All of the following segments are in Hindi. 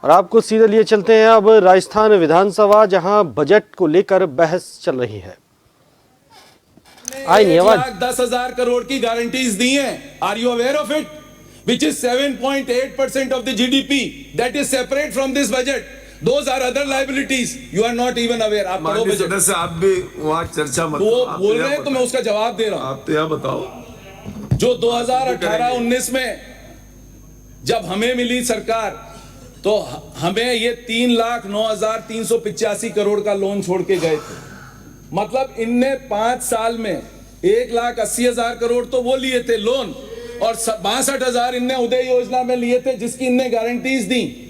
और आपको सीधे लिए चलते हैं अब राजस्थान विधानसभा, जहां बजट को लेकर बहस चल रही है। आई नहीं आवाज। 1,10,000 करोड़ की गारंटीज दी हैं। Are you aware of it? Which is 7.8% of the GDP, that is separate from this budget. Those are other liabilities. You are not even aware. आप पढ़ो बजट से, आप भी वहां चर्चा मत। वो बोल रहे हैं तो मैं उसका जवाब दे रहा हूं। आप तो यह बताओ, जो 2018-19 में जब हमें मिली सरकार, तो हमें ये 3,09,385 करोड़ का लोन छोड़ के गए थे। मतलब इनने 5 साल में 1,80,000 करोड़ तो वो लिए थे लोन, और 62,000 इनने उदय योजना में लिए थे, जिसकी इनने गारंटीज दी।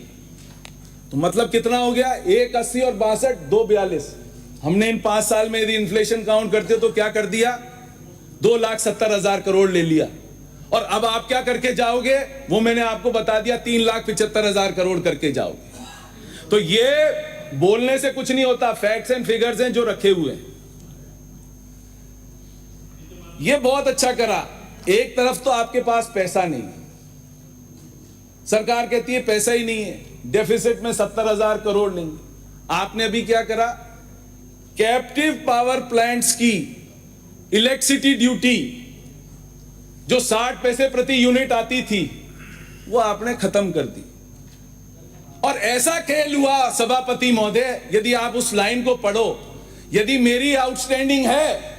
तो मतलब कितना हो गया? 1,80 और 62, 2,42। हमने इन 5 साल में यदि इन्फ्लेशन काउंट करते तो क्या कर दिया? 2,70,000 करोड़ ले लिया। और अब आप क्या करके जाओगे वो मैंने आपको बता दिया, 3,75,000 करोड़ करके जाओगे। तो ये बोलने से कुछ नहीं होता, फैक्ट्स एंड फिगर्स हैं जो रखे हुए हैं। ये बहुत अच्छा करा। एक तरफ तो आपके पास पैसा नहीं, सरकार कहती है पैसा ही नहीं है, डेफिसिट में 70,000 करोड़ नहीं। आपने अभी क्या करा? कैप्टिव पावर प्लांट्स की इलेक्ट्रिसिटी ड्यूटी जो 60 पैसे प्रति यूनिट आती थी, वो आपने खत्म कर दी। और ऐसा खेल हुआ सभापति महोदय, यदि आप उस लाइन को पढ़ो, यदि मेरी आउटस्टैंडिंग है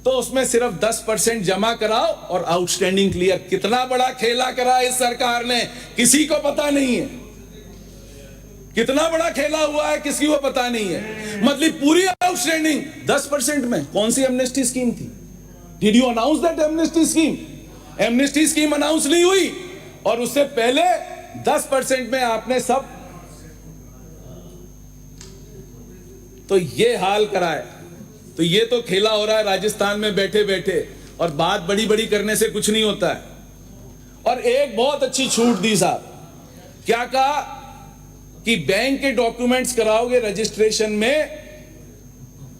तो उसमें सिर्फ 10% जमा कराओ और आउटस्टैंडिंग क्लियर। कितना बड़ा खेला करा इस सरकार ने, किसी को पता नहीं है। कितना बड़ा खेला हुआ है, किसी को पता नहीं है। मतलब पूरी आउटस्टैंडिंग 10% में। कौन सी एमनेस्टी स्कीम थी? Did you announce that amnesty scheme? Amnesty scheme announce नहीं हुई, और उससे पहले 10% में आपने सब। तो ये हाल करा है। तो ये तो खेला हो रहा है राजस्थान में बैठे बैठे, और बात बड़ी बड़ी करने से कुछ नहीं होता है। और एक बहुत अच्छी छूट दी साहब। क्या कहा कि बैंक के डॉक्यूमेंट्स कराओगे रजिस्ट्रेशन में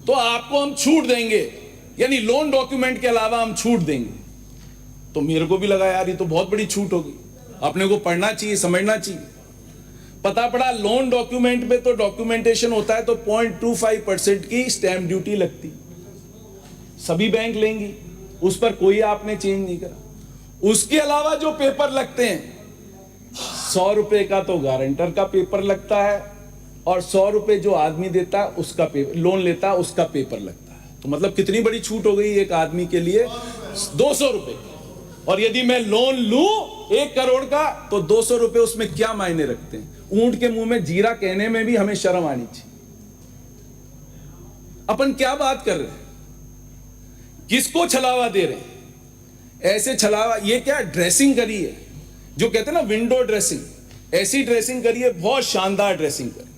तो आपको हम छूट देंगे, यानी लोन डॉक्यूमेंट के अलावा हम छूट देंगे। तो मेरे को भी लगा यार ये तो बहुत बड़ी छूट होगी, अपने को पढ़ना चाहिए, समझना चाहिए। पता पड़ा लोन डॉक्यूमेंट में तो डॉक्यूमेंटेशन होता है तो 0.25% की स्टैंप ड्यूटी लगती, सभी बैंक लेंगी, उस पर कोई आपने चेंज नहीं करा। उसके अलावा जो पेपर लगते हैं, 100 रुपए का तो गारंटर का पेपर लगता है, और 100 रुपए जो आदमी देता है उसका पेपर, लोन लेता है उसका पेपर लगता है। तो मतलब कितनी बड़ी छूट हो गई एक आदमी के लिए, 200 रुपए। और यदि मैं लोन लूं 1 करोड़ का तो 200 रुपए उसमें क्या मायने रखते हैं? ऊंट के मुंह में जीरा कहने में भी हमें शर्म आनी चाहिए। अपन क्या बात कर रहे हैं? किसको छलावा दे रहे हैं? ऐसे छलावा, ये क्या ड्रेसिंग करी है, जो कहते हैं ना विंडो ड्रेसिंग, ऐसी ड्रेसिंग करी है, बहुत शानदार ड्रेसिंग करी।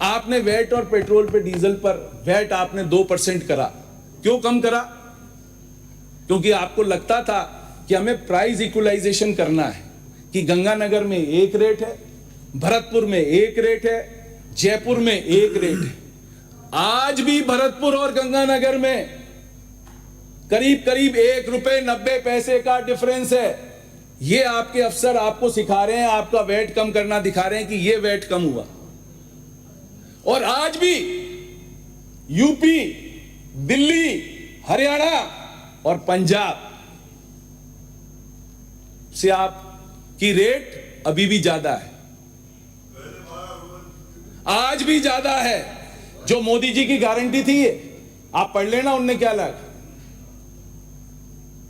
आपने वैट और पेट्रोल पे, डीजल पर वैट आपने 2% करा। क्यों कम करा? क्योंकि आपको लगता था कि हमें प्राइस इक्वलाइजेशन करना है, कि गंगानगर में एक रेट है, भरतपुर में एक रेट है, जयपुर में एक रेट है। आज भी भरतपुर और गंगानगर में करीब करीब 1 रुपए 90 पैसे का डिफरेंस है। ये आपके अफसर आपको सिखा रहे हैं, आपका वैट कम करना दिखा रहे हैं कि ये वैट कम हुआ। और आज भी यूपी, दिल्ली, हरियाणा और पंजाब से आपकी रेट अभी भी ज्यादा है, आज भी ज्यादा है। जो मोदी जी की गारंटी थी, ये आप पढ़ लेना, उनने क्या लाया।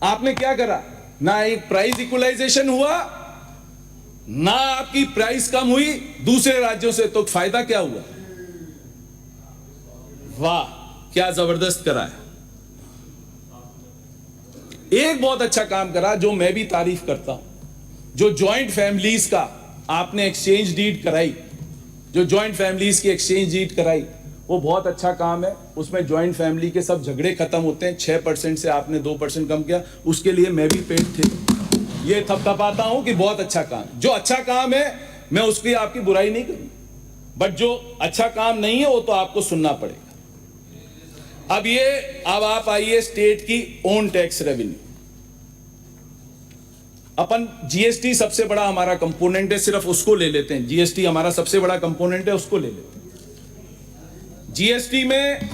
आपने क्या करा? ना एक प्राइस इक्वलाइजेशन हुआ, ना आपकी प्राइस कम हुई दूसरे राज्यों से, तो फायदा क्या हुआ? वाह, क्या जबरदस्त करा है। एक बहुत अच्छा काम करा जो मैं भी तारीफ करता हूं, जो जॉइंट फैमिलीज का आपने एक्सचेंज डीड कराई, जो जॉइंट फैमिलीज की एक्सचेंज डीड कराई, वो बहुत अच्छा काम है। उसमें जॉइंट फैमिली के सब झगड़े खत्म होते हैं। 6% से आपने 2% कम किया, उसके लिए मैं भी पेट थे। ये थपथपाता हूं कि बहुत अच्छा काम। जो अच्छा काम है मैं उसकी आपकी बुराई नहीं करूं, बट जो अच्छा काम नहीं है वो तो आपको सुनना पड़ेगा। अब आप आइए स्टेट की ओन टैक्स रेवेन्यू। अपन जीएसटी सबसे बड़ा हमारा कंपोनेंट है, सिर्फ उसको ले लेते हैं। जीएसटी हमारा सबसे बड़ा कंपोनेंट है, उसको ले लेते हैं। जीएसटी में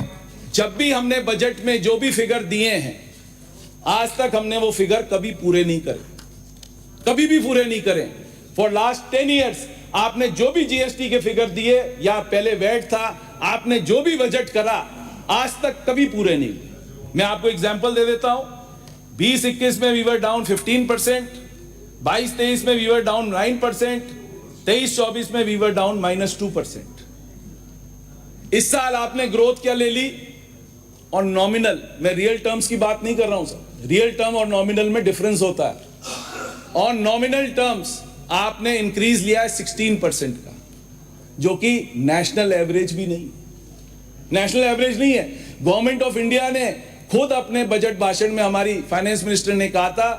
जब भी हमने बजट में जो भी फिगर दिए हैं, आज तक हमने वो फिगर कभी पूरे नहीं करे, कभी भी पूरे नहीं करें। फॉर लास्ट 10 ईयर्स आपने जो भी जीएसटी के फिगर दिए या पहले वैट था, आपने जो भी बजट करा, आज तक कभी पूरे नहीं हुए। मैं आपको एग्जांपल दे देता हूं। 20-21 में वी वर डाउन 15%, 22-23 में वी वर डाउन 9%, 23-24 में वी वर डाउन -2%। इस साल आपने ग्रोथ क्या ले ली? और नॉमिनल, मैं रियल टर्म्स की बात नहीं कर रहा हूं सर, रियल टर्म और नॉमिनल में डिफरेंस होता है। और नॉमिनल टर्म्स आपने इंक्रीज लिया है 16% का, जो कि नेशनल एवरेज भी नहीं, नेशनल एवरेज नहीं है। गवर्नमेंट ऑफ इंडिया ने खुद अपने बजट भाषण में, हमारी फाइनेंस मिनिस्टर ने कहा था,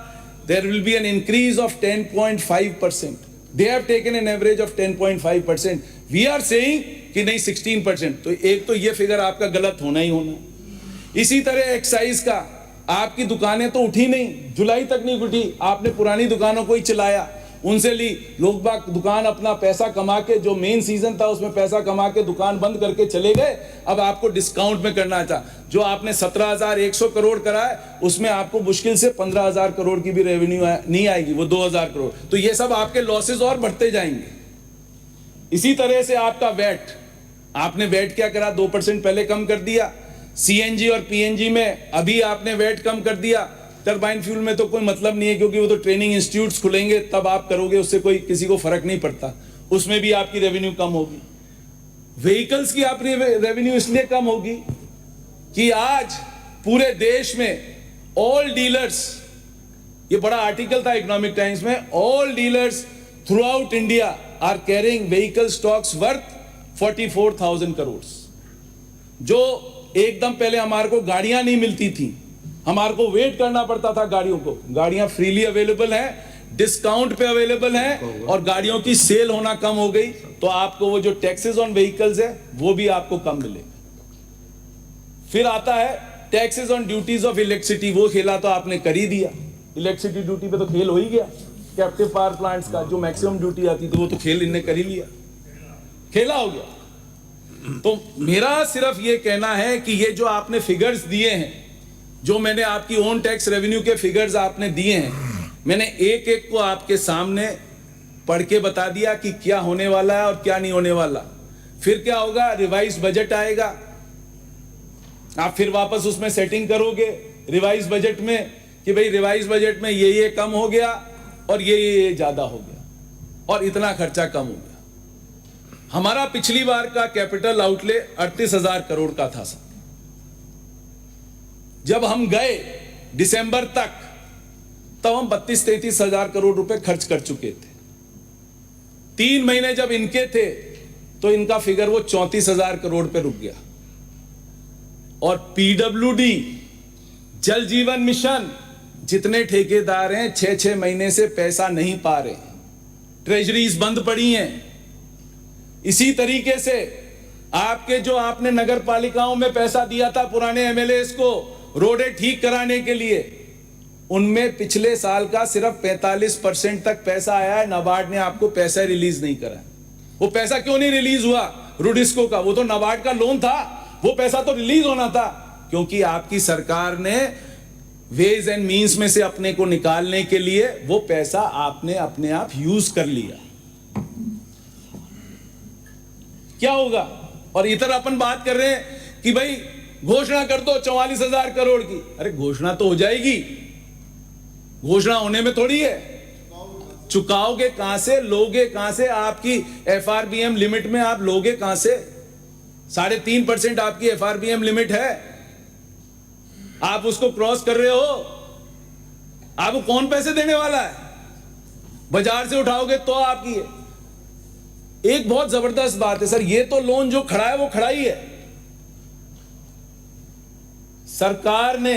there will be an increase of 10.5%। They have taken an average of 10.5%। We are saying कि नहीं 16%। तो एक तो ये फिगर आपका गलत होना ही होना। इसी तरह एक्साइज का, आपकी दुकानें तो उठी नहीं, जुलाई तक नहीं उठी, आपने पुरानी दुकानों को ही चलाया, उनसे ली। लोग बाग दुकान अपना पैसा कमा के, जो मेन सीजन था उसमें पैसा कमा के दुकान बंद करके चले गए। अब आपको डिस्काउंट में करना था। जो आपने 17,100 करोड़ करा है, उसमें आपको मुश्किल से 15,000 करोड़ की भी रेवेन्यू नहीं आएगी, वो 2,000 करोड़। तो ये सब आपके लॉसेस और बढ़ते जाएंगे। इसी तरह से आपका वैट, आपने वैट क्या करा? 2% पहले कम कर दिया। सीएनजी और पीएनजी में अभी आपने वैट कम कर दिया। टरबाइन फ्यूल में तो कोई मतलब नहीं है, क्योंकि वो तो ट्रेनिंग इंस्टीट्यूट्स खुलेंगे तब आप करोगे, उससे कोई किसी को फर्क नहीं पड़ता। उसमें भी आपकी रेवेन्यू कम होगी। व्हीकल्स की आपकी रेवेन्यू इसलिए कम होगी कि आज पूरे देश में ऑल डीलर्स, ये बड़ा आर्टिकल था इकोनॉमिक टाइम्स में, all dealers throughout India are carrying vehicle stocks worth 44,000 crore. जो एकदम पहले हमारे को गाड़ियां नहीं मिलती थी, हमारे को वेट करना पड़ता था गाड़ियों को, गाड़ियां फ्रीली अवेलेबल हैं, डिस्काउंट पे अवेलेबल हैं, और गाड़ियों की सेल होना कम हो गई। तो आपको वो जो टैक्सेस ऑन व्हीकल्स है वो भी आपको कम मिलेगा। फिर आता है taxes on duties of electricity. वो खेला तो आपने कर ही दिया, इलेक्ट्रिसिटी ड्यूटी पे तो खेल हो ही गया। कैप्टिव पावर प्लांट्स का जो मैक्सिमम ड्यूटी आती थी वो तो खेल इनने कर ही लिया, खेला हो गया। तो मेरा सिर्फ ये कहना है कि ये जो आपने फिगर्स दिए हैं, जो मैंने आपकी ओन टैक्स रेवेन्यू के फिगर्स आपने दिए हैं, मैंने एक एक को आपके सामने पढ़ के बता दिया कि क्या होने वाला है और क्या नहीं होने वाला। फिर क्या होगा? रिवाइज बजट आएगा, आप फिर वापस उसमें सेटिंग करोगे रिवाइज बजट में कि भाई रिवाइज बजट में ये कम हो गया और ये ज्यादा हो गया और इतना खर्चा कम हो गया। हमारा पिछली बार का कैपिटल आउटले 38,000 करोड़ का था सर। जब हम गए दिसंबर तक, तब हम 32-33,000 करोड़ रुपए खर्च कर चुके थे। 3 महीने जब इनके थे तो इनका फिगर वो 34,000 करोड़ पे रुक गया। और पीडब्ल्यूडी, जल जीवन मिशन, जितने ठेकेदार हैं 6-6 महीने से पैसा नहीं पा रहे, ट्रेजरीज बंद पड़ी हैं। इसी तरीके से आपके जो आपने नगर पालिकाओं में पैसा दिया था पुराने एमएलएस को रोडें ठीक कराने के लिए, उनमें पिछले साल का सिर्फ 45% तक पैसा आया है। नाबार्ड ने आपको पैसा रिलीज नहीं करा। वो पैसा क्यों नहीं रिलीज हुआ? रुडिस्को का, वो तो नाबार्ड का लोन था, वो पैसा तो रिलीज होना था, क्योंकि आपकी सरकार ने वेज एंड मींस में से अपने को निकालने के लिए वो पैसा आपने अपने आप यूज कर लिया। क्या होगा? और इधर अपन बात कर रहे हैं कि भाई घोषणा कर दो 44,000 करोड़ की। अरे घोषणा तो हो जाएगी, घोषणा होने में थोड़ी है। चुकाओगे कहां से, लोगे कहां से? आपकी एफआरबीएम लिमिट में आप लोगे कहां से? 3.5% आपकी एफआरबीएम लिमिट है, आप उसको क्रॉस कर रहे हो। आपको कौन पैसे देने वाला है? बाजार से उठाओगे तो आपकी है। एक बहुत जबरदस्त बात है सर, ये तो लोन जो खड़ा है वो खड़ा ही है। सरकार ने